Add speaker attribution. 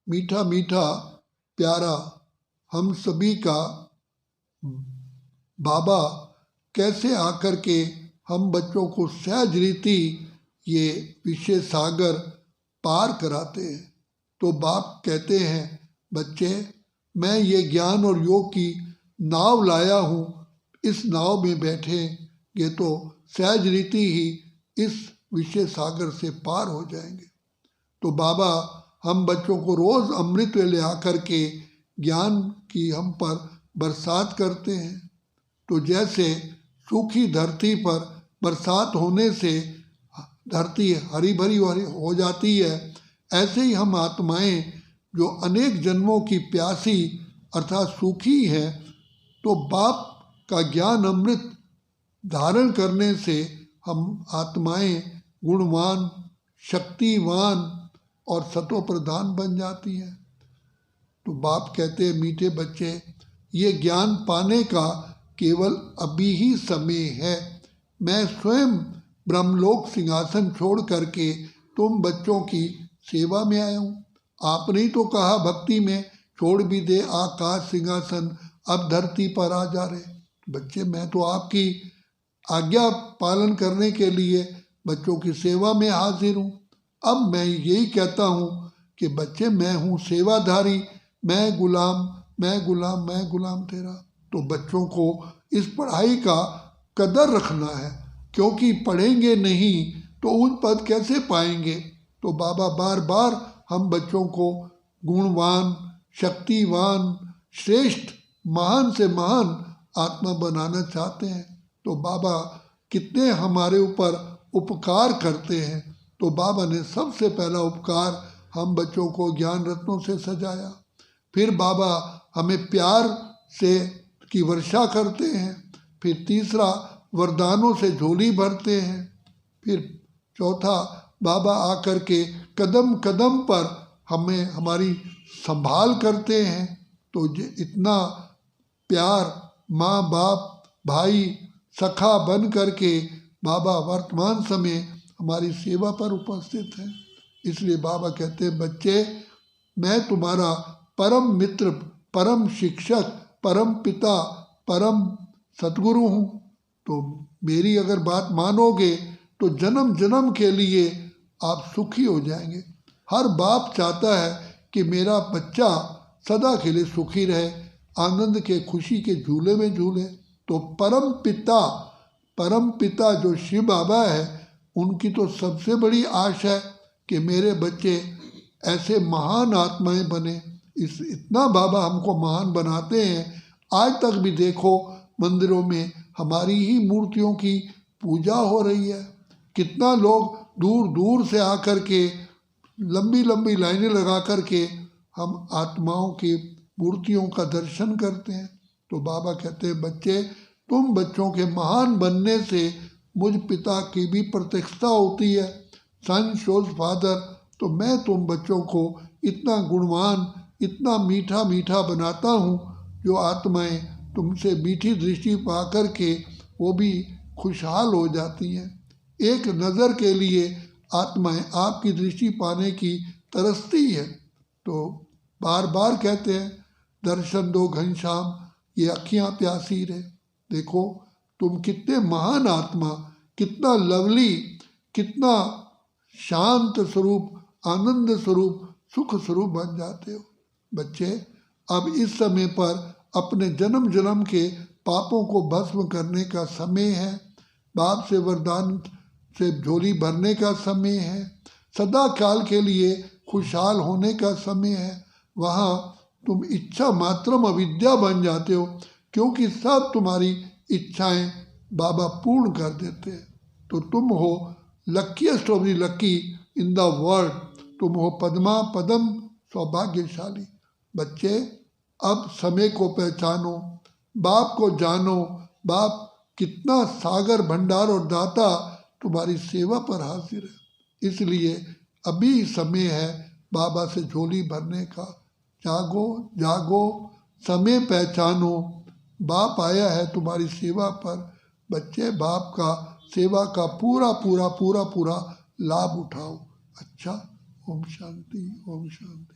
Speaker 1: मीठा मीठा प्यारा हम सभी का बाबा कैसे आकर के हम बच्चों को सहज रीति ये विषय सागर पार कराते हैं। तो बाप कहते हैं बच्चे, मैं ये ज्ञान और योग की नाव लाया हूँ, इस नाव में बैठेंगे तो सहज रीति ही इस विषय सागर से पार हो जाएंगे। तो बाबा हम बच्चों को रोज़ अमृत ले आकर के ज्ञान की हम पर बरसात करते हैं। तो जैसे सूखी धरती पर बरसात होने से धरती हरी भरी हो जाती है, ऐसे ही हम आत्माएं जो अनेक जन्मों की प्यासी अर्थात सूखी है, तो बाप का ज्ञान अमृत धारण करने से हम आत्माएं गुणवान, शक्तिवान और सतो प्रधान बन जाती हैं। तो बाप कहते हैं मीठे बच्चे, ये ज्ञान पाने का केवल अभी ही समय है। मैं स्वयं ब्रह्मलोक सिंहासन छोड़ करके तुम बच्चों की सेवा में आया हूँ। आपने ही तो कहा भक्ति में छोड़ भी दे आकाश सिंहासन, अब धरती पर आ जा रहे। बच्चे मैं तो आपकी आज्ञा पालन करने के लिए बच्चों की सेवा में हाजिर हूँ। अब मैं यही कहता हूँ कि बच्चे मैं हूँ सेवाधारी, मैं गुलाम मैं गुलाम मैं गुलाम तेरा। तो बच्चों को इस पढ़ाई का कदर रखना है, क्योंकि पढ़ेंगे नहीं तो उन पद कैसे पाएंगे। तो बाबा बार बार हम बच्चों को गुणवान, शक्तिवान, श्रेष्ठ, महान से महान आत्मा बनाना चाहते हैं। तो बाबा कितने हमारे ऊपर उपकार करते हैं। तो बाबा ने सबसे पहला उपकार हम बच्चों को ज्ञान रत्नों से सजाया। फिर बाबा हमें प्यार से की वर्षा करते हैं। फिर तीसरा वरदानों से झोली भरते हैं। फिर चौथा बाबा आकर के कदम कदम पर हमें हमारी संभाल करते हैं। तो इतना प्यार माँ बाप भाई सखा बन करके बाबा वर्तमान समय हमारी सेवा पर उपस्थित है। इसलिए बाबा कहते हैं बच्चे मैं तुम्हारा परम मित्र, परम शिक्षक, परम पिता, परम सतगुरु हूँ। तो मेरी अगर बात मानोगे तो जन्म जन्म के लिए आप सुखी हो जाएंगे। हर बाप चाहता है कि मेरा बच्चा सदा के लिए सुखी रहे, आनंद के खुशी के झूले में झूले। तो परम पिता जो शिव बाबा है, उनकी तो सबसे बड़ी आश है कि मेरे बच्चे ऐसे महान आत्माएं बने। इतना बाबा हमको महान बनाते हैं। आज तक भी देखो मंदिरों में हमारी ही मूर्तियों की पूजा हो रही है। कितना लोग दूर दूर से आकर के लंबी लंबी लाइनें लगा कर के हम आत्माओं की मूर्तियों का दर्शन करते हैं। तो बाबा कहते हैं बच्चे तुम बच्चों के महान बनने से मुझ पिता की भी प्रत्यक्षता होती है। सन शोज फादर। तो मैं तुम बच्चों को इतना गुणवान, इतना मीठा मीठा बनाता हूँ, जो आत्माएं तुमसे मीठी दृष्टि पा कर के वो भी खुशहाल हो जाती हैं। एक नज़र के लिए आत्माएं आपकी दृष्टि पाने की तरसती है। तो बार बार कहते हैं दर्शन दो घनश्याम, ये अखियाँ प्यासी रहे। देखो तुम कितने महान आत्मा, कितना लवली, कितना शांत स्वरूप, आनंद स्वरूप, सुख स्वरूप बन जाते हो। बच्चे अब इस समय पर अपने जन्म जन्म के पापों को भस्म करने का समय है। बाप से वरदान से झोली भरने का समय है। सदा काल के लिए खुशहाल होने का समय है। वहाँ तुम इच्छा मात्रम अविद्या बन जाते हो, क्योंकि सब तुम्हारी इच्छाएं बाबा पूर्ण कर देते हैं। तो तुम हो luckiest of the lucky in the world. तुम हो पद्मा पदम सौभाग्यशाली। बच्चे अब समय को पहचानो, बाप को जानो। बाप कितना सागर भंडार और दाता तुम्हारी सेवा पर हाजिर है। इसलिए अभी समय है बाबा से झोली भरने का। जागो जागो, समय पहचानो, बाप आया है तुम्हारी सेवा पर। बच्चे बाप का सेवा का पूरा पूरा पूरा पूरा लाभ उठाओ। अच्छा, ओम शांति ओम शांति।